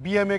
BMA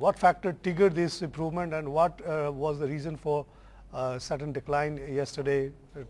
what factor triggered this improvement and what was the reason for sudden decline yesterday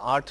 8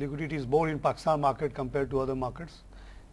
liquidity is more in Pakistan market compared to other markets?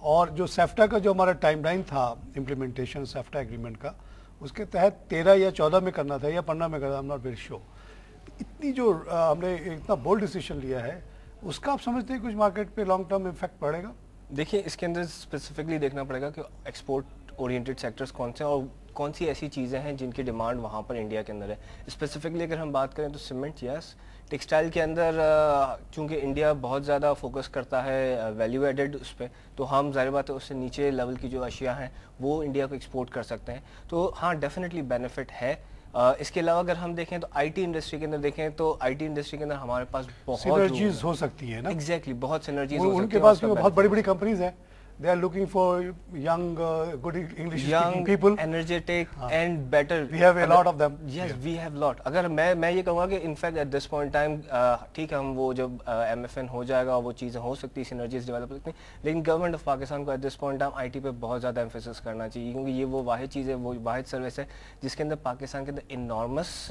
اور جو سیفٹا کا جو ہمارا time line تھا implementation سیفٹا agreement کا اس کے تحت 13 یا 14 میں کرنا تھا یا 15 میں کرنا, I'm not very sure. اتنی جو ہم نے اتنا بولڈ ڈیسیشن لیا ہے اس کا آپ سمجھتے ہیں کچھ مارکیٹ پہ لانگ ٹرم امپیکٹ پڑے گا؟ دیکھیے اس کے اندر اسپیسیفکلی دیکھنا پڑے گا کہ ایکسپورٹ اورینٹیڈ سیکٹرز کون سے ہیں اور کون سی ایسی چیزیں ہیں جن کی ڈیمانڈ وہاں پر انڈیا کے اندر ہے. اسپیسیفکلی اگر ہم بات کریں تو سیمنٹ یس, ٹیکسٹائل کے اندر چونکہ انڈیا بہت زیادہ فوکس کرتا ہے ویلیو ایڈڈ اس پہ, تو ہم ظاہر بات ہے اس سے نیچے لیول کی جو اشیاء ہیں وہ انڈیا کو ایکسپورٹ کر سکتے ہیں. تو ہاں ڈیفینیٹلی بینیفٹ ہے. اس کے علاوہ اگر ہم دیکھیں تو آئی ٹی انڈسٹری کے اندر دیکھیں تو آئی ٹی انڈسٹری کے اندر ہمارے پاس بہت سینرجیز ہو سکتی ہیں نا. ایگزیکٹلی بہت سینرجیز ہو ان سکتی کے ہیں. پاس بہت بڑی بڑی کمپنیز ہیں, they are looking for young good English speaking people, energetic and better. We have a lot of them. Yes, we have lot. اگر میں یہ کہوں گا کہ in fact at this point time ٹھیک ہے ہم وہ جب ایم ایف این ہو جائے گا وہ چیزیں ہو سکتی سینرجیز ڈیولپ ہو سکتی ہیں, لیکن گورنمنٹ آف پاکستان کو at this point time I T پہ بہت زیادہ ایمفیسس کرنا چاہیے, کیونکہ یہ وہ واحد چیز ہے, وہ واحد سروس ہے جس کے اندر پاکستان کے اندر انارمس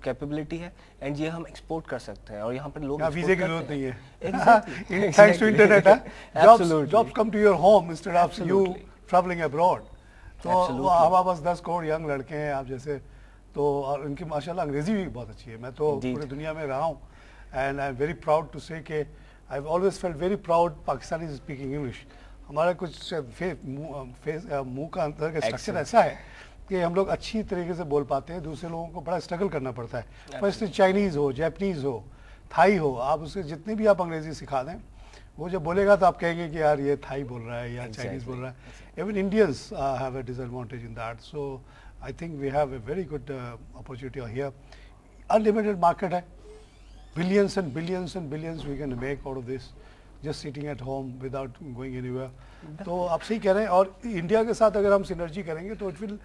کیپیبلٹی ہے اینڈ یہ ہم ایکسپورٹ کر سکتے ہیں. اور یہاں پر لوگ ویزے کی ضرورت نہیں ہے, thanks to internet. Jobs come to your home instead of you traveling abroad. تو ہمارے پاس 10 کروڑ ینگ لڑکے ہیں آپ جیسے, تو اور ان کی ماشاءاللہ انگریزی بھی بہت اچھی ہے. میں تو پوری دنیا میں رہا ہوں and I am very proud to say کہ I have always felt very proud Pakistani speaking English. ہمارا کچھ منہ کا اندر کا اسٹرکچر ایسا ہے کہ ہم لوگ اچھی طریقے سے بول پاتے ہیں, دوسرے لوگوں کو بڑا اسٹرگل کرنا پڑتا ہے. فرسٹ چائنیز ہو, جیپنیز ہو, تھائی ہو, آپ اسے جتنی بھی آپ انگریزی سکھا دیں وہ جب بولے گا تو آپ کہیں گے کہ یار یہ تھائی بول رہا ہے یا چائنیز بول رہا ہے. Even Indians have a disadvantage in that. So I think we have a very good opportunity here. Unlimited market ہے, billions and billions and billions we can make out of this just sitting at home without going anywhere. تو آپ صحیح کہہ رہے ہیں, اور India کے ساتھ اگر ہم سینرجی کریں گے تو it will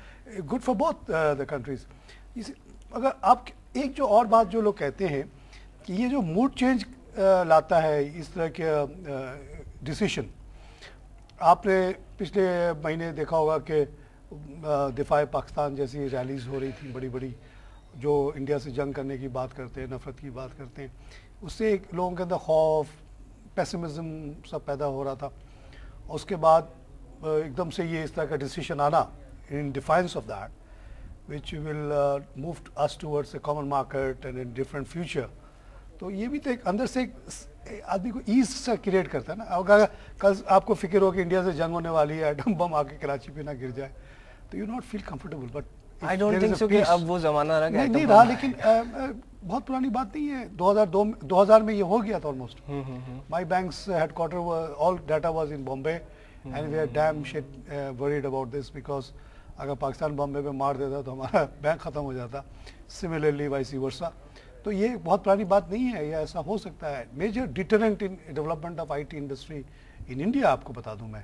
good for both the countries. اگر آپ ایک جو اور بات جو لوگ کہتے ہیں کہ یہ جو موڈ چینج لاتا ہے اس طرح کے ڈیسیشن, آپ نے پچھلے مہینے دیکھا ہوگا کہ دفاع پاکستان جیسی ریلیز ہو رہی تھی بڑی بڑی, جو انڈیا سے جنگ کرنے کی بات کرتے ہیں, نفرت کی بات کرتے ہیں, اس سے ایک لوگوں کے اندر خوف پیسمزم سب پیدا ہو رہا تھا. اس کے بعد ایک دم سے یہ اس طرح کا ڈیسیشن آنا in defiance of that which will move us towards a common market and in different future. تو یہ بھی تو ایک اندر سے آدمی کو ایز سا کریٹ کرتا ہے نا. اگر کل آپ کو فکر ہو کہ انڈیا سے جنگ ہونے والی ہے, ایٹم بم آ کے کراچی پہ نہ گر جائے, تو you not feel comfortable. But I don't think so کہ اب وہ زمانہ رہا کہ نہیں رہا, لیکن بہت پرانی بات نہیں ہے. 2000 میں یہ ہو گیا تھا almost. My banks headquarter all data was in Bombay and we are damn shit worried about this because اگر پاکستان بامبے پہ مار دیتا تو ہمارا بینک ختم ہو جاتا, سملرلی وائس ورسا. تو یہ بہت پرانی بات نہیں ہے, یہ ایسا ہو سکتا ہے. Major deterrent in development of I T industry in India, آپ کو بتا دوں میں,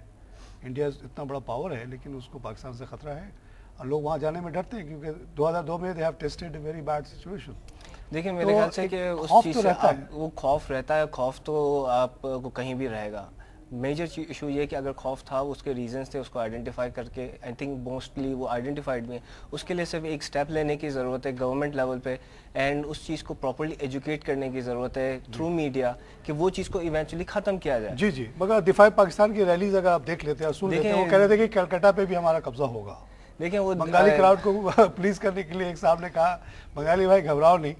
انڈیا اتنا بڑا پاور ہے لیکن اس کو پاکستان سے خطرہ ہے اور لوگ وہاں جانے میں ڈرتے ہیں کیونکہ 2002 میں they have tested a very bad situation. دیکھیں میرے خیال سے کہ اس چیز سے وہ خوف رہتا ہے. خوف تو آپ کو کہیں بھی رہے گا. میجر ایشو یہ کہ اگر خوف تھا اس کے ریزنس تھے, اس کو آئیڈینٹیفائی کر کے آئی تھنک موسٹلی وہ آئیڈینٹیفائڈ بھی ہیں. اس کے لیے صرف ایک سٹیپ لینے کی ضرورت ہے گورنمنٹ لیول پہ, اینڈ اس چیز کو پراپرلی ایجوکیٹ کرنے کی ضرورت ہے تھرو میڈیا کہ وہ چیز کو ایونچولی ختم کیا جائے. جی مگر دفاع پاکستان کی ریلیز اگر آپ دیکھ لیتے ہیں, سن لیتے ہیں, وہ کہہ رہے تھے کہ کلکتہ پہ بھی ہمارا قبضہ ہوگا. دیکھیں وہ بنگالی کراؤڈ کو پلیز کرنے کے لیے ایک صاحب نے کہا, بنگالی بھائی گھبراؤ نہیں,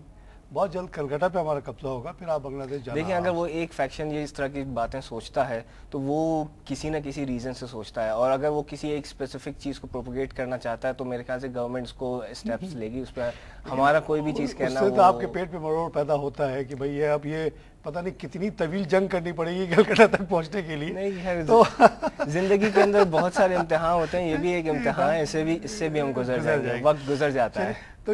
بہت جلد کلکتہ پہ ہمارا قبضہ ہوگا, پھر آپ بنگلہ دیش جانا. دیکھیں اگر وہ ایک فیکشن یہ اس طرح کی باتیں سوچتا ہے تو وہ کسی نہ کسی ریزن سے سوچتا ہے, اور اگر وہ کسی ایک اسپیسیفک چیز کو پروپیگیٹ کرنا چاہتا ہے تو میرے خیال سے گورنمنٹ اس کو اسٹیپس لے گی. اس پہ ہمارا کوئی بھی چیز کہنا, اس سے تو آپ کے پیٹ پہ مروڑ پیدا ہوتا ہے کہ بھئی یہ اب یہ پتہ نہیں کتنی طویل جنگ کرنی پڑے گی کلکتہ تک پہنچنے کے لیے. نہیں, تو زندگی کے اندر بہت سارے امتحان ہوتے ہیں, یہ بھی ایک امتحان ہے, اس سے بھی ہم گزر جائیں گے, وقت گزر جاتا ہے. تو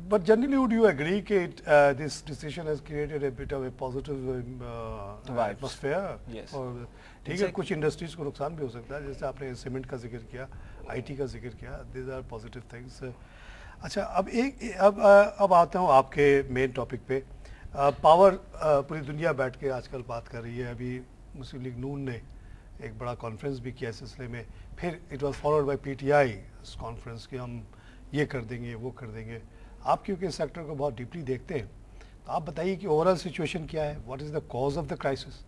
but generally would you agree that this decision has created a bit of a positive atmosphere? Yes. ٹھیک ہے, کچھ انڈسٹریز کو نقصان بھی ہو سکتا ہے, جیسے آپ نے سیمنٹ کا ذکر کیا, آئی ٹی کا ذکر کیا, these are positive things. اچھا اب آتا ہوں آپ کے مین ٹاپک پہ. پاور پوری دنیا بیٹھ کے آج کل بات کر رہی ہے. ابھی مسلم لیگ نون نے ایک بڑا کانفرنس بھی کیا اس سلسلے میں, پھر it was followed by P T I اس کانفرنس کہ ہم یہ کر دیں گے وہ کر دیں گے. آپ کیونکہ اس سیکٹر کو بہت ڈیپلی دیکھتے ہیں, تو آپ بتائیے کہ اوور آل سچویشن کیا ہے, what is the cause of the crisis,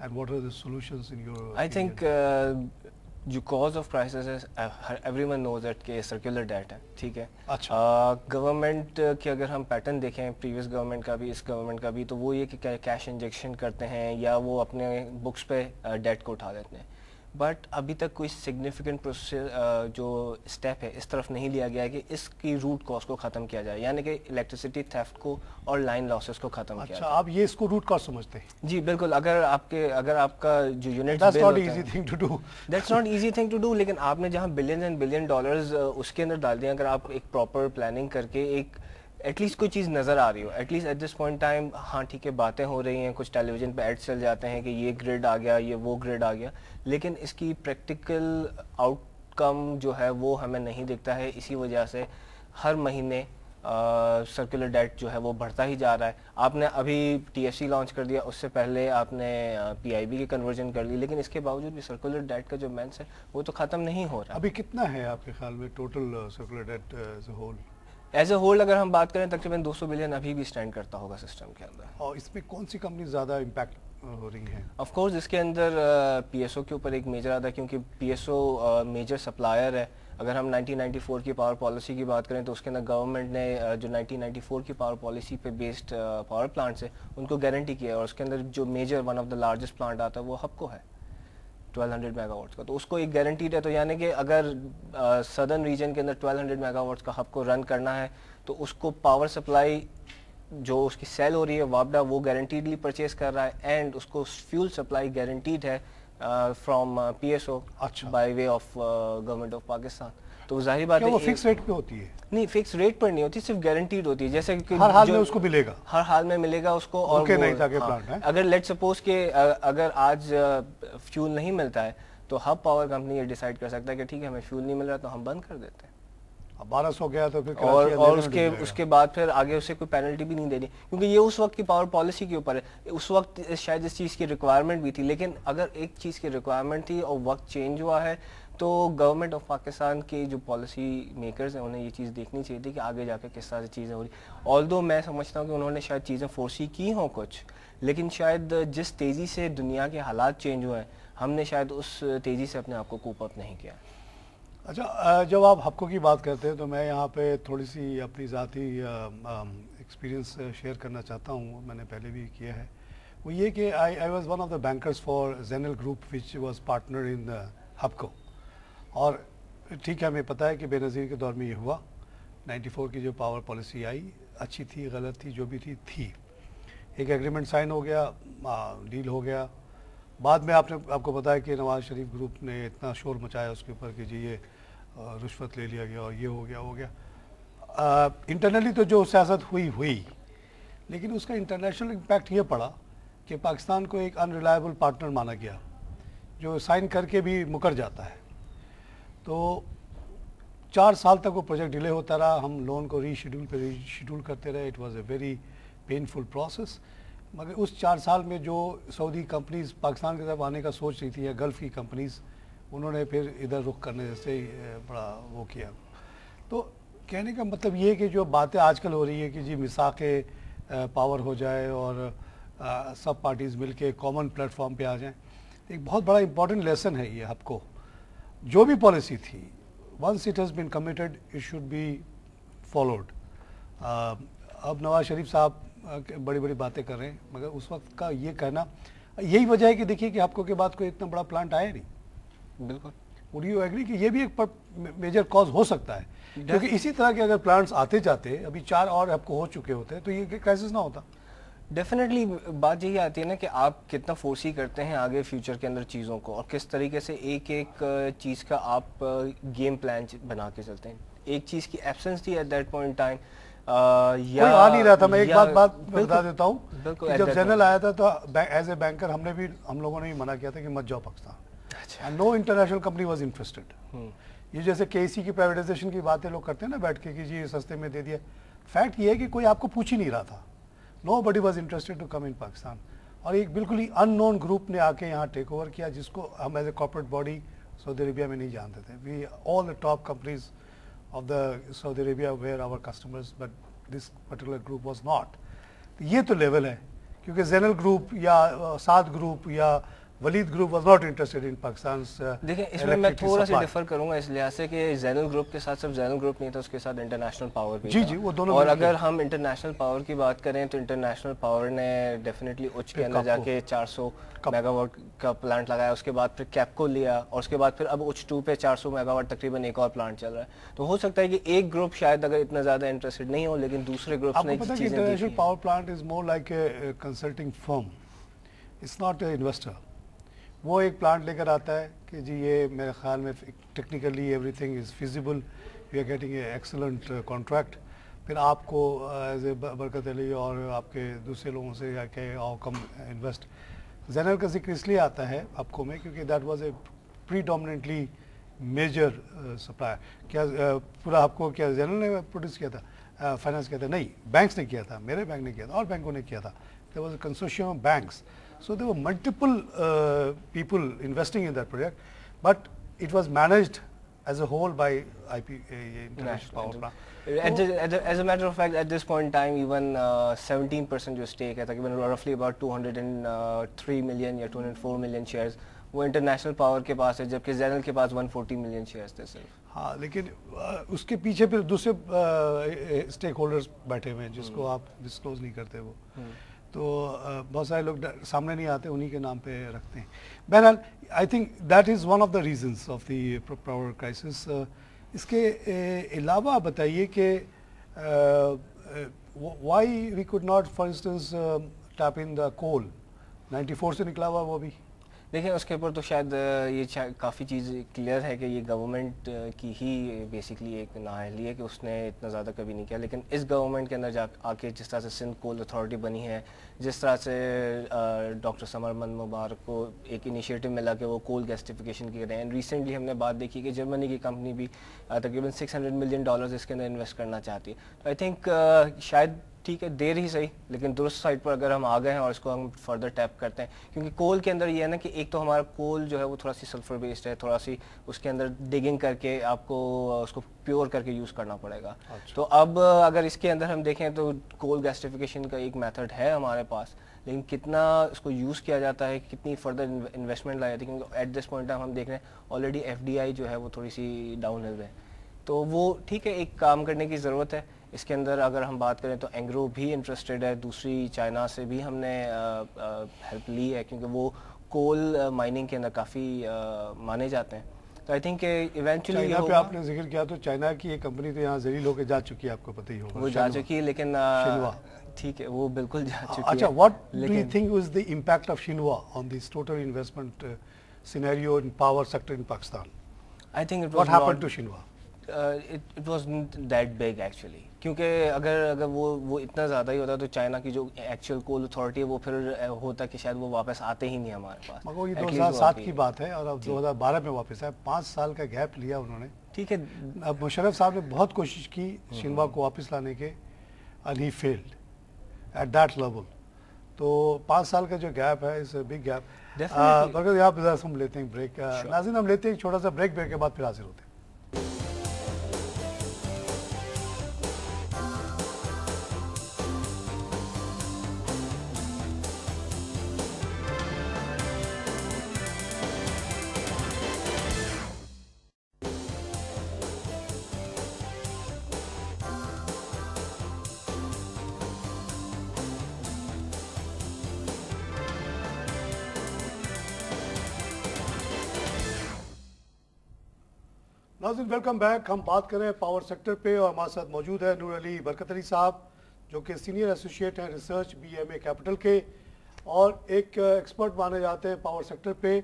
and what are the solutions in your I opinion? think جو کاز آف کرائسس ہے ایوری ون نوز دیٹ کہ سرکولر ڈیٹ ہے, ٹھیک ہے. گورنمنٹ کی اگر ہم پیٹرن دیکھیں پریویس گورنمنٹ کا بھی اس گورنمنٹ کا بھی, تو وہ یہ کہ کیش انجیکشن کرتے ہیں یا وہ اپنے بکس پہ ڈیٹ کو اٹھا دیتے ہیں. بٹ ابھی تک کوئی سگنیفیکنٹ جو اسٹیپ ہے اس طرف نہیں لیا گیا کہ اس کی روٹ کاز کو ختم کیا جائے, یعنی کہ الیکٹریسٹی تھیفٹ کو اور لائن لاسز کو ختم کیا جائے. اچھا, آپ یہ اس کو روٹ کاز سمجھتے ہیں؟ جی بالکل. اگر آپ کا جو unit That's not easy thing to do. That's not easy thing to do, لیکن آپ نے جہاں بلین اینڈ بلین ڈالرز اس کے اندر ڈال دیا, اگر آپ ایک پراپر پلاننگ کر کے ایک ایٹ لیسٹ کوئی چیز نظر آ رہی ہو, at least at this point time, ہاں ٹھیک ہے باتیں ہو رہی ہیں, کچھ ٹیلی ویژن پہ ایڈس چل جاتے ہیں کہ یہ گریڈ آ گیا, یہ وہ گریڈ آ گیا, لیکن اس کی پریکٹیکل آؤٹ کم جو ہے وہ ہمیں نہیں دکھتا ہے. اسی وجہ سے ہر مہینے سرکولر ڈیٹ جو ہے وہ بڑھتا ہی جا رہا ہے. آپ نے ابھی ٹی ایف سی لانچ کر دیا, اس سے پہلے آپ نے پی آئی بی کی کنورژن کر لی, لیکن اس کے باوجود بھی سرکولر ڈیٹ کا جو مینس ہے وہ تو ختم نہیں ہو رہا. ابھی کتنا ہے آپ کے خیال میں total circular debt as a whole اگر ہم بات کریں تقریباً 200 بلین ابھی بھی اسٹینڈ کرتا ہوگا سسٹم کے اندر. اور اس میں کون سی کمپنی زیادہ امپیکٹ ہو رہی ہیں؟ آف کورس اس کے اندر پی ایس او کے اوپر ایک میجر آتا ہے, کیونکہ P S O major supplier ہے. اگر ہم 1994 کی پاور پالیسی کی بات کریں تو اس کے اندر گورنمنٹ نے جو 1994 کی پاور پالیسی پہ بیسڈ پاور پلانٹس ہے ان کو گارنٹی کیا ہے, اور اس کے اندر جو major one of the largest plant آتا ہے وہ ہپکو ہے 1200 میگا واٹس کا, تو اس کو ایک گارنٹیڈ ہے. تو یعنی کہ اگر سدرن ریجن کے اندر 1200 میگا واٹس کا ہب کو رن کرنا ہے تو اس کو پاور سپلائی جو اس کی سیل ہو رہی ہے وابڈا وہ گارنٹیڈلی پرچیز کر رہا ہے, اینڈ اس کو فیول سپلائی گارنٹیڈ ہے from P S O by way of government of Pakistan. تو ظاہری بات ہے وہ فکس ریٹ پہ ہوتی ہے؟ نہیں, فکس ریٹ پر نہیں ہوتی, صرف گارنٹیڈ ہوتی ہے, جیسے کہ ہر حال میں اس کو ملے گا, ہر حال میں ملے گا اس کو. اور اگر لیٹ سپوز کہ اگر آج فیول نہیں ملتا ہے تو ہب پاور کمپنی یہ ڈیسائیڈ کر سکتا ہے کہ ٹھیک ہے ہمیں فیول نہیں مل رہا تو ہم بند کر دیتے ہیں. 1200 گیا تو پھر اور اس کے بعد پھر آگے اسے کوئی پینلٹی بھی نہیں دینی, کیونکہ یہ اس وقت کی پاور پالیسی کے اوپر ہے. اس وقت شاید اس چیز کی ریکوائرمنٹ بھی تھی, لیکن اگر ایک چیز کی ریکوائرمنٹ تھی اور وقت چینج ہوا ہے تو گورنمنٹ آف پاکستان کے جو پالیسی میکرز ہیں انہیں یہ چیز دیکھنی چاہیے تھی کہ آگے جا کے کس طرح سے چیزیں ہو رہی. آلدو میں سمجھتا ہوں کہ انہوں نے شاید چیزیں فورسی کی ہوں کچھ, لیکن شاید جس تیزی سے دنیا کے حالات چینج ہوئے ہیں ہم نے شاید اس تیزی سے اپنے آپ کو کوپ اپ نہیں کیا. اچھا, جب آپ ہپکو کی بات کرتے ہیں تو میں یہاں پہ تھوڑی سی اپنی ذاتی ایکسپیرینس شیئر کرنا چاہتا ہوں, میں نے پہلے بھی کیا ہے. وہ یہ کہ I was one of the bankers for Zainal group which was partner in Hubco. اور ٹھیک ہے ہمیں پتہ ہے کہ بے نظیر کے دور میں یہ ہوا, 94 کی جو پاور پالیسی آئی اچھی تھی غلط تھی جو بھی تھی, ایک ایگریمنٹ سائن ہو گیا, ڈیل ہو گیا. بعد میں آپ کو پتا ہے کہ نواز شریف گروپ نے اتنا شور مچایا اس کے اوپر کہ جی یہ رشوت لے لیا گیا اور یہ ہو گیا. انٹرنلی تو جو سیاست ہوئی, لیکن اس کا انٹرنیشنل امپیکٹ یہ پڑا کہ پاکستان کو ایک ان ریلائبل پارٹنر مانا گیا جو سائن کر کے بھی مکر جاتا ہے. تو 4 سال تک وہ پروجیکٹ ڈیلے ہوتا رہا, ہم لون کو ری شیڈول کرتے رہے. It was a very painful process. مگر اس 4 سال میں جو سعودی کمپنیز پاکستان کی طرف آنے کا سوچ رہی تھی یا گلف کی کمپنیز, انہوں نے پھر ادھر رخ کرنے سے بڑا وہ کیا. تو کہنے کا مطلب یہ کہ جو باتیں آج کل ہو رہی ہے کہ جی میثاق پاور ہو جائے اور سب پارٹیز مل کے کامن پلیٹ فارم پہ آ جائیں, ایک بہت بڑا امپورٹنٹ لیسن ہے یہ ہب کو. جو بھی پالیسی تھی once it has been committed it should be followed. اب نواز شریف صاحب بڑی بڑی باتیں کر رہے ہیں, مگر اس وقت کا یہ کہنا یہی وجہ ہے کہ دیکھیے کہ ہپکو کے بعد کوئی اتنا بڑا پلانٹ آیا نہیں. بالکل, وڈ یو ایگری کہ یہ بھی ایک میجر کاز ہو سکتا ہے, کیونکہ اسی طرح کے اگر پلانٹس آتے جاتے ابھی 4 اور ہپکو ہو چکے ہوتے تو یہ کرائسس نہ ہوتا. ڈیفینیٹلی بات یہی آتی ہے نا کہ آپ کتنا فورسی کرتے ہیں آگے فیوچر کے اندر چیزوں کو, اور کس طریقے سے ایک چیز کا آپ گیم پلان بنا کے چلتے ہیں. ایک چیز کی ایبسنس تھی ایٹ دیٹ پوائنٹ ٹائم, کوئی آ نہیں رہا تھا. میں ایک بات بتا دیتا ہوں کہ جب زینل آیا تھا تو ایز اے بینکر ہم لوگوں نے بھی منع کیا تھا کہ مت جاؤ پاکستان. نو انٹرنیشنل کمپنی واز انٹرسٹڈ. یہ جیسے کے سی کی پرائیویٹائزیشن کی باتیں لوگ کرتے ہیں نا بیٹھ کے کہ جی سستے میں دے دیا, فیکٹ یہ ہے کہ کوئی آپ کو پوچھ ہی نہیں رہا تھا. نو بڈی واز انٹرسٹڈ ٹو کم ان پاکستان. اور ایک بالکل ہی ان نون گروپ نے آ کے یہاں ٹیک اوور کیا جس کو ہم as a corporate body Saudi Arabia میں نہیں جانتے تھے. We all the top companies of the Saudi Arabia were our customers, but this particular group was not. یہ تو لیول ہے کیونکہ زینل گروپ یا سعد گروپ یا Waleed group was not interested in Pakistan. دیکھیں اس میں تھوڑا سا ڈیفر کروں گا اس لحاظ سے کہ زینل گروپ کے ساتھ صرف زینل گروپ نہیں تھا, اس کے ساتھ انٹرنیشنل پاور بھی جی وہ دونوں. اور اگر ہم انٹرنیشنل پاور کی بات کریں تو انٹرنیشنل پاور نے ڈیفینیٹلی اچ کے اندر جا کے 400 میگا واٹ کا پلانٹ لگایا, اس کے بعد پھر کیپکو لیا, اور اس کے بعد پھر اب اچ 2 پہ 400 میگا واٹ تقریباً ایک اور پلانٹ چل رہا ہے. تو ہو سکتا ہے کہ ایک گروپ شاید اگر اتنا زیادہ انٹرسٹڈ نہیں ہو, لیکن دوسرے گروپس نے چیزیں دیکھی. International power plant is more like a consulting firm, it's not a investor. وہ ایک پلانٹ لے کر آتا ہے کہ جی یہ میرے خیال میں technically everything is feasible, we are getting a excellent contract. پھر آپ کو ایز اے برکت علی اور آپ کے دوسرے لوگوں سے یا کہ آؤ کم انویسٹ. زینل کا ذکر اس لیے آتا ہے آپ کو میں کیونکہ that was a predominantly major supplier. کیا پورا آپ کو کیا زینل نے پروڈیوس کیا تھا, فائنانس کیا تھا؟ نہیں, بینکس نے کیا تھا, میرے بینک نے کیا تھا اور بینکوں نے کیا تھا. There was a consortium of banks. So there were multiple people investing in that project, but it was managed as a whole by International Power Plant. As a matter of fact, at this point in time, even 17% جو stake ہے تقریباً roughly about 203 million یا 204 million shares وہ international power کے پاس ہے, جبکہ زینل کے پاس 140 million shares تھے صرف. ہاں لیکن اس کے پیچھے پھر دوسرے اسٹیک ہولڈرز بیٹھے ہوئے ہیں جس کو آپ ڈسکلوز نہیں کرتے. وہ تو بہت سارے لوگ سامنے نہیں آتے, انہی کے نام پہ رکھتے ہیں. بہرحال I think that is one of the reasons of the power crisis. اس کے علاوہ بتائیے کہ why we could not for instance tap in the coal. 94 سے نکلا ہوا وہ بھی. دیکھیں اس کے اوپر تو شاید یہ کافی چیز کلیئر ہے کہ یہ گورنمنٹ کی ہی بیسکلی ایک نااہلی ہے کہ اس نے اتنا زیادہ کبھی نہیں کیا. لیکن اس گورنمنٹ کے اندر جا آ کے جس طرح سے سندھ کول اتھارٹی بنی ہے, جس طرح سے ڈاکٹر سمر مند مبارک کو ایک انیشیٹو ملا کہ وہ کول گیسٹیفیکیشن کی رہے ہیں. ریسنٹلی ہم نے بات دیکھی کہ جرمنی کی کمپنی بھی تقریباً $600 million اس کے اندر انویسٹ کرنا چاہتی ہے. تو آئی تھنک شاید ٹھیک ہے دیر ہی صحیح, لیکن درست سائٹ پر اگر ہم آ گئے ہیں اور اس کو ہم فردر ٹیپ کرتے ہیں, کیونکہ کول کے اندر یہ ہے نا کہ ایک تو ہمارا کول جو ہے وہ تھوڑا سی سلفر بیسڈ ہے, تھوڑا سی اس کے اندر ڈگنگ کر کے آپ کو اس کو پیور کر کے یوز کرنا پڑے گا. تو اب اگر اس کے اندر ہم دیکھیں تو کول گیسٹیفیکیشن کا ایک میتھڈ ہے ہمارے پاس, لیکن کتنا اس کو یوز کیا جاتا ہے, کتنی فردر انویسٹمنٹ لائی جاتی ہے, کیونکہ ایٹ دس پوائنٹ ہم دیکھ رہے ہیں آلریڈی FDI جو ہے وہ تھوڑی سی ڈاؤن ہل ہے. تو وہ ٹھیک ہے ایک کام کرنے کی ضرورت ہے. اس کے اندر اگر ہم بات کریں تو اینگرو بھی انٹرسٹڈ ہے, دوسری چائنا سے بھی ہم نے ہیلپ لی ہے کیونکہ وہ کول مائننگ کے اندر کافی مانے جاتے ہیں. تو آئی تھنک کہ ایونچولی چائنا پہ آپ نے ذکر کیا تو چائنا کی ایک کمپنی تو یہاں ذلیل ہو کے جا چکی ہے, آپ کو پتہ ہی ہوگا. وہ جا چکی ہے لیکن ٹھیک ہے وہ بالکل جا چکی ہے. اچھا, what do you think was the impact of Shinwa on this total investment scenario in power sector in Pakistan? I think what happened to Shinwa? it wasn't that big actually, کیونکہ اگر وہ اتنا زیادہ ہی ہوتا تو چائنا کی جو ایکچوئل کول authority ہے وہ پھر ہوتا کہ شاید وہ واپس آتے ہی نہیں ہمارے پاس. مگر یہ 2007 کی بات ہے اور اب 2012 میں واپس آئے, 5 سال کا گیپ لیا انہوں نے. ٹھیک ہے اب مشرف صاحب نے بہت کوشش کی شنوا کو واپس لانے کے, and he failed at that level. تو 5 سال کا جو گیپ ہے اس بگ گیپ. مگر یہاں پہ ہم لیتے ہیں بریک. ناظرین ہم لیتے ہیں چھوٹا سا بریک کے بعد پھر حاضر ہوتے ہیں. ناظرین ویلکم بیک. ہم بات کر رہے ہیں پاور سیکٹر پہ اور ہمارے ساتھ موجود ہے نور علی برکت علی صاحب جو کہ سینئر ایسوسیٹ ہیں ریسرچ BMA کیپٹل کے اور ایک ایکسپرٹ مانے جاتے ہیں پاور سیکٹر پہ.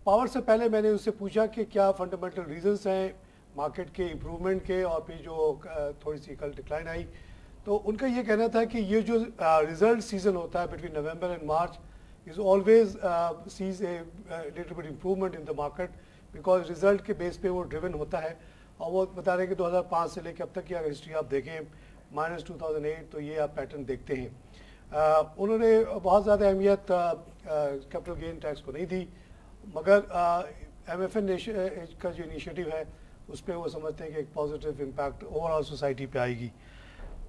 پاور سے پہلے میں نے ان سے پوچھا کہ کیا فنڈامنٹل ریزنس ہیں مارکیٹ کے امپرومنٹ کے اور پھر جو تھوڑی سی کل ڈکلائن آئی. تو ان کا یہ کہنا تھا کہ یہ جو ریزلٹ سیزن ہوتا ہے between November and March is always sees a little bit improvement in the market because result کے بیس پہ وہ ڈریون ہوتا ہے. اور وہ بتا رہے ہیں کہ 2005 سے لے کے اب تک کی اگر ہسٹری آپ دیکھیں -2008 تو یہ آپ پیٹرن دیکھتے ہیں. انہوں نے بہت زیادہ اہمیت کیپٹل گین ٹیکس کو نہیں دی, مگر MFN کا جو انیشیٹو ہے اس پہ وہ سمجھتے ہیں کہ ایک positive impact over all society پہ آئے گی.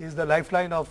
is the lifeline of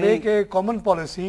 make a common policy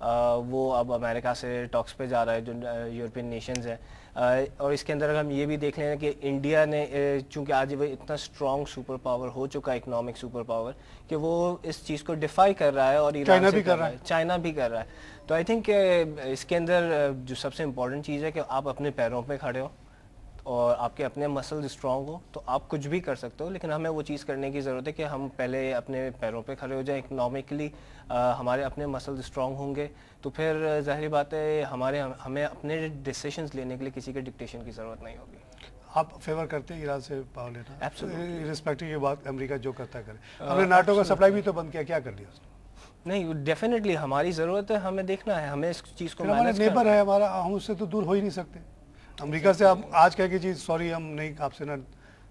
وہ اب امریکہ سے ٹاکس پہ جا رہا ہے جو یورپین نیشنز ہیں. اور اس کے اندر اگر ہم یہ بھی دیکھ لیں کہ انڈیا نے چونکہ آج وہ اتنا اسٹرانگ سپر پاور ہو چکا ہے, اکنامک سپر پاور, کہ وہ اس چیز کو ڈیفائی کر رہا ہے اور ایران سے کر رہا ہے, چائنا بھی کر رہا ہے. تو آئی تھنک اس کے اندر جو سب سے امپورٹنٹ چیز ہے کہ آپ اپنے پیروں پہ کھڑے ہو اور آپ کے اپنے مسلز اسٹرانگ ہو تو آپ کچھ بھی کر سکتے ہو, لیکن ہمیں وہ چیز کرنے کی ضرورت ہے کہ ہم پہلے اپنے پیروں پہ کھڑے ہو جائیں اکنامکلی, ہمارے اپنے مسلز اسٹرانگ ہوں گے تو پھر ظاہری بات ہے ہمیں اپنے ڈیسیشنز لینے کے لیے کسی کے ڈکٹیشن کی ضرورت نہیں ہوگی. آپ فیور کرتے ہیں ایران سے پاور لینا؟ ریسپیکٹو یہ بات امریکہ جو کرتا ہے کرے. ہم نے ناٹو کا سپلائی بھی تو بند کیا کر دیا اس نے؟ نہیں, ڈیفینیٹلی ہماری ضرورت ہے, ہمیں دیکھنا ہے, ہمیں اس چیز کو ہمارا نیبر ہے ہمارا, ہم اس سے تو دور ہو ہی نہیں سکتے. امریکہ سے آپ آج کہہ کے جی سوری ہم نہیں آپ سے نہ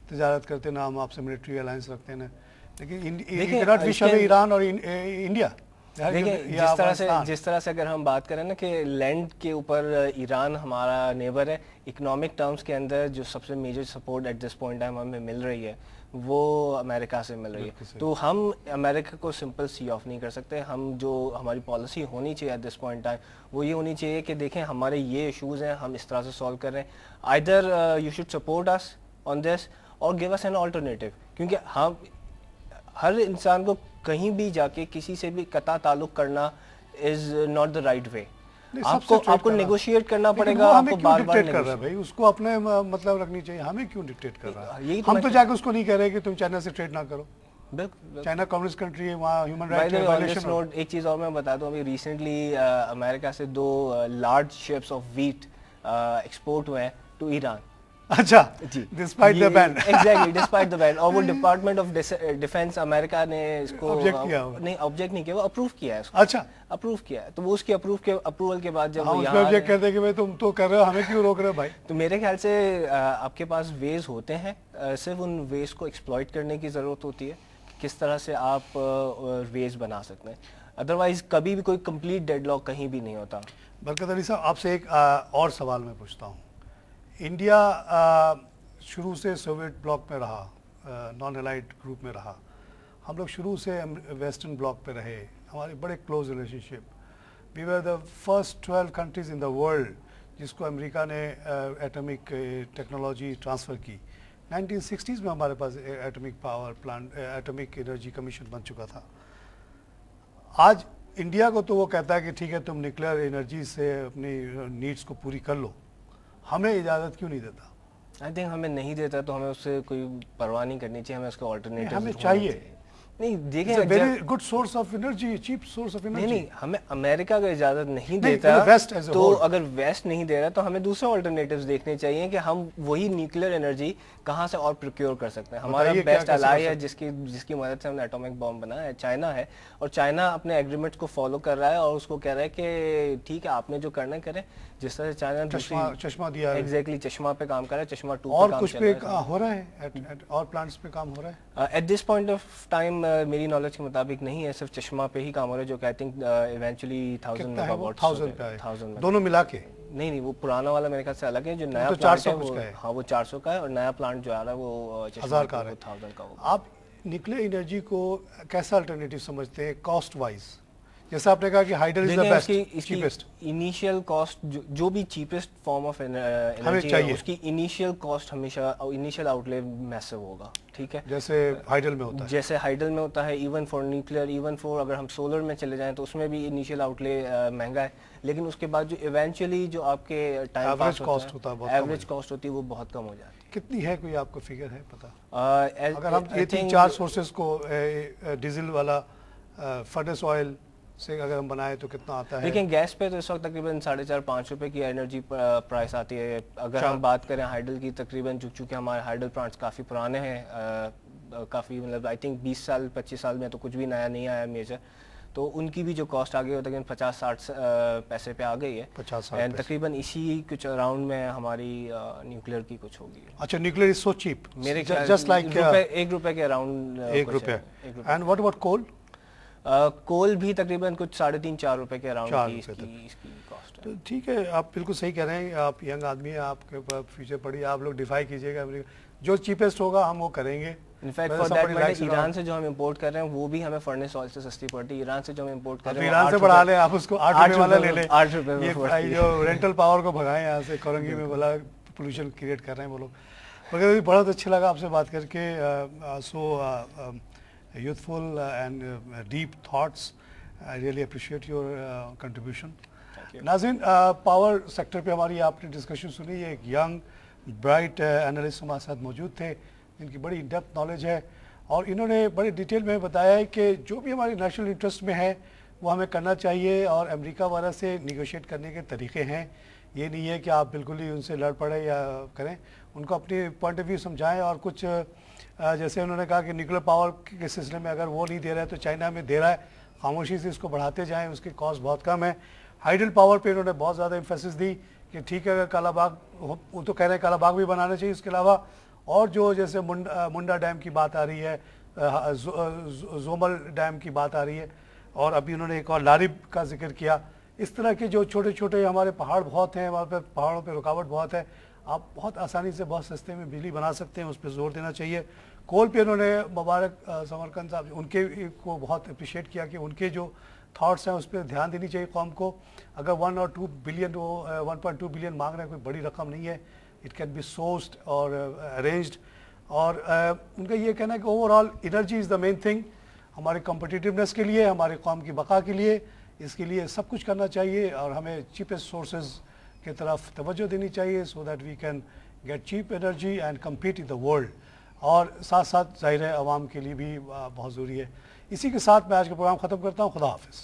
تجارت کرتے, نہ ہم آپ سے ملٹری الائنس رکھتے ہیں, لیکن ایران اور انڈیا. دیکھیں جس طرح سے اگر ہم بات کریں نا کہ لینڈ کے اوپر ایران ہمارا نیبر ہے, اکنامک ٹرمز کے اندر جو سب سے major support at this point time ہمیں مل رہی ہے وہ امریکہ سے مل رہی ہے. تو ہم امریکہ کو سمپل سی آف نہیں کر سکتے. ہم جو ہماری پالیسی ہونی چاہیے ایٹ دس پوائنٹ ٹائم وہ یہ ہونی چاہیے کہ دیکھیں ہمارے یہ ایشوز ہیں, ہم اس طرح سے سالو کر رہے ہیں, آئدر یو شوڈ سپورٹ اس آن دس اور گیو اس این آلٹرنیٹیو. کیونکہ ہم ہر انسان کو کہیں بھی جا کے کسی سے بھی قطع تعلق کرنا is not the right way. آپ کو نیگوشیٹ کرنا پڑے گا, آپ کو بار بار کر رہا ہے بھائی, اس کو اپنے مطلب رکھنی چاہیے, ہمیں کیوں ڈکٹیٹ کر رہا ہے؟ ہم تو جا کے اس کو نہیں کہہ رہے کہ تم چائنا سے ٹریڈ نہ کرو. چائنا کمسٹ کنٹری ہے, وہاں ہیومن رائٹس. ایک چیز اور میں بتا دوں, ابھی ریسنٹلی امریکہ سے 2 large ships of wheat export ہوئے ہیں ٹو ایران. اچھا, despite the ban. Exactly despite the ban. اور وہ ڈپارٹمنٹ آف ڈیفینس امریکہ نے اس کو نہیں آبجیکٹ نہیں کیا, وہ اپروو کیا ہے اس کو. اچھا, اپروو کیا ہے, تو وہ اس کی اپروول کے بعد جب وہ یہاں آبجیکٹ کرتے کہ بھائی تم تو کر رہے ہو, ہمیں کیوں روک رہے ہو بھائی؟ تو میرے خیال سے آپ کے پاس ویز ہوتے ہیں, صرف ان ویز کو ایکسپلائٹ کرنے کی ضرورت ہوتی ہے کہ کس طرح سے آپ ویز بنا سکتے ہیں. ادروائز کبھی بھی کوئی کمپلیٹ ڈیڈ لاک کہیں بھی نہیں ہوتا. برکت علی صاحب, آپ سے ایک اور سوال میں پوچھتا ہوں. انڈیا شروع سے سوویت بلاک میں رہا, نان الائڈ گروپ میں رہا, ہم لوگ شروع سے ویسٹرن بلاک پہ رہے, ہماری بڑے close relationship. We were the first 12 countries in the world جس کو امریکہ نے ایٹمک ٹیکنالوجی ٹرانسفر کی. 1960s میں ہمارے پاس atomic power plant, atomic energy commission بن چکا تھا. آج انڈیا کو تو وہ کہتا ہے کہ ٹھیک ہے تم نیوکلیئر انرجی سے اپنی نیڈس کو پوری کر لو, ہمیں اجازت کیوں نہیں دیتا؟ آئی تھنک ہمیں نہیں دیتا تو ہمیں اس سے کوئی پرواہ نہیں کرنی چاہیے, ہمیں اس کا آلٹرنیٹیو ہمیں چاہیے. نہیں دیکھیں, very good source of energy, cheap source of energy. نہیں, ہمیں امریکہ کا اجازت نہیں دیتا تو اگر ویسٹ نہیں دے رہا تو ہمیں دوسرے آلٹرنیٹیوز دیکھنے چاہیے کہ ہم وہی نیوکلیئر انرجی کہاں سے اور پروکیور کر سکتے ہیں. ہمارا بیسٹ الائی ہے جس کی مدد سے ہم نے ایٹمک بم بنایا ہے, چائنا ہے, اور چائنا اپنے ایگریمنٹس کو فالو کر رہا ہے اور اس کو کہہ رہا ہے کہ ٹھیک ہے آپ نے جو کرنا کریں. جس طرح سے چائنا چشمہ دیا ہے, ایگزیکٹلی چشمہ پہ کام کر رہا ہے, چشمہ 2 اور کچھ پہ ہو رہا ہے, اور پلانٹس پہ کام ہو رہا ہے. At this point of time میری نالج کے مطابق نہیں ہے, صرف چشمہ پہ ہی کام ہو رہا ہے جو کہ آئی تھنک ایونچولی 1000 دونوں ملا کے. نہیں, وہ پرانا والا میرے خیال سے الگ ہے, جو نیا پلانٹ ہے ہاں وہ 400 کا ہے, اور نیا پلانٹ جو آ رہا ہے وہ 1000 کا ہے. آپ نیوکلیئر انرجی کو کیسا الٹرنیٹیو سمجھتے ہیں کاسٹ وائز؟ جیسا آپ نے کہا کہ hydel is the best, cheapest. Initial cost جو بھی چیپسٹ فارم آف انرجی ہے اس کی انیشیل کاسٹ ہمیشہ انیشیل آؤٹ لے میسو ہوگا, ٹھیک ہے, جیسے ہائیڈل میں ہوتا ہے. جیسے ہائیڈل میں ہوتا ہے, even for nuclear, even for اگر ہم سولر میں چلے جائیں تو اس میں بھی انیشیل آؤٹ لے مہنگا ہے, لیکن اس کے بعد جو ایونچولی جو آپ کے ٹائم پاس ہوتا ہے, ایوریج کاسٹ ہوتی ہے وہ بہت کم ہو جاتی ہے. کتنی ہے, کوئی آپ کو فگر ہے پتا؟ اگر ہم یہ 3-4 سورسز کو ڈیزل والا فرنس آئل سے اگر ہم بنائے تو کتنا آتا ہے؟ دیکھیں گیس پہ تو اس وقت تقریباً 4.5-5 روپے کی انرجی پرائس آتی ہے. اگر ہم بات کریں ہائیڈل کی, تقریباً چونکہ ہمارے ہائیڈل پلانٹس کافی پرانے ہیں, کافی مطلب آئی تھنک 20 سال 25 سال میں تو کچھ بھی نیا نہیں آیا میجر, تو ان کی بھی جو کاسٹ آ گئی ہے تقریباً 50-60 پیسے پہ آ گئی ہے. 50-60 تقریباً اسی کچھ اراؤنڈ میں ہماری نیوکلیئر کی کچھ ہوگی. اچھا, نیوکلیئر از سو چیپ, میرے جسٹ لائک 1 روپے کے اراؤنڈ. 1 روپے. اینڈ واٹ اباؤٹ کول؟ کول بھی تقریباً کچھ 3.5-4 روپے کے اراؤنڈ اس کی کاسٹ ہے. تو ٹھیک ہے, آپ بالکل صحیح کہہ رہے ہیں, آپ ینگ آدمی ہیں, آپ کے فیوچر پڑی, آپ لوگ ڈیفائی کیجیے گا. جو چیپسٹ ہوگا ہم وہ کریں گے. In fact for that matter Iran سے جو ہم امپورٹ کر رہے ہیں وہ بھی ہمیں فرنس آئل سے سستی پڑتی ہے. ایران سے جو ہم امپورٹ کر رہے ہیں ایران سے بڑھا لیں آپ, اس کو 8 روپے والا لے لیں. 8 روپے میں جو رینٹل پاور کو بھگائیں یہاں سے, کورنگی میں بولا پولوشن کریٹ کر رہے ہیں وہ لوگ. مگر بہت اچھا لگا آپ سے بات کر کے. So youthful and deep thoughts. I really appreciate your contribution. ناظرین, پاور سیکٹر پہ ہماری آپ نے ڈسکشن سنی. یہ ایک ینگ برائٹ انالسٹ ہمارے ساتھ موجود تھے جن کی بڑی ڈیپتھ نالج ہے, اور انہوں نے بڑے ڈیٹیل میں بتایا ہے کہ جو بھی ہماری نیشنل انٹرسٹ میں ہے وہ ہمیں کرنا چاہیے, اور امریکہ والا سے نیگوشیٹ کرنے کے طریقے ہیں. یہ نہیں ہے کہ آپ بالکل ہی ان سے لڑ پڑے یا کریں, ان کو اپنی پوائنٹ آف ویو سمجھائیں. اور کچھ جیسے انہوں نے کہا کہ نیوکلیر پاور کے سلسلے میں اگر وہ نہیں دے رہا ہے تو چائنا میں دے رہا ہے, خاموشی سے اس کو بڑھاتے جائیں, اس کی کاسٹ بہت کم ہے. ہائیڈل پاور پہ انہوں نے بہت زیادہ ایمفیسس دی کہ ٹھیک ہے اگر کالا باغ, وہ تو کہہ رہے ہیں کالا باغ بھی بنانا چاہیے, اس کے علاوہ اور جو جیسے منڈا ڈیم کی بات آ رہی ہے, زومل ڈیم کی بات آ رہی ہے, اور ابھی انہوں نے ایک اور لارب کا ذکر کیا. اس طرح کے جو چھوٹے چھوٹے ہمارے پہاڑ بہت ہیں, وہاں پہ پہاڑوں پہ رکاوٹ بہت ہے, آپ بہت آسانی سے بہت سستے میں بجلی بنا سکتے ہیں, اس پہ زور دینا چاہیے. کول پہ انہوں نے مبارک سمرقند صاحب ان کے کو بہت اپریشیٹ کیا کہ ان کے جو تھاٹس ہیں اس پہ دھیان دینی چاہیے قوم کو. اگر 1 اور 2 بلین, وہ 1.2 بلین مانگ رہے ہیں, کوئی بڑی رقم نہیں ہے. اٹ کین بی سورسڈ اور ارینجڈ. اور ان کا یہ کہنا ہے کہ overall energy is the main thing ہمارے کمپٹیٹیونیس کے لیے, ہماری قوم کی بقا کے لیے. اس کے لیے سب کچھ کرنا چاہیے اور ہمیں چیپسٹ سورسز کی طرف توجہ دینی چاہیے, so that we can get cheap energy and compete in the world. اور ساتھ ساتھ ظاہر ہے عوام کے لیے بھی بہت ضروری ہے. اسی کے ساتھ میں آج کا پروگرام ختم کرتا ہوں. خدا حافظ.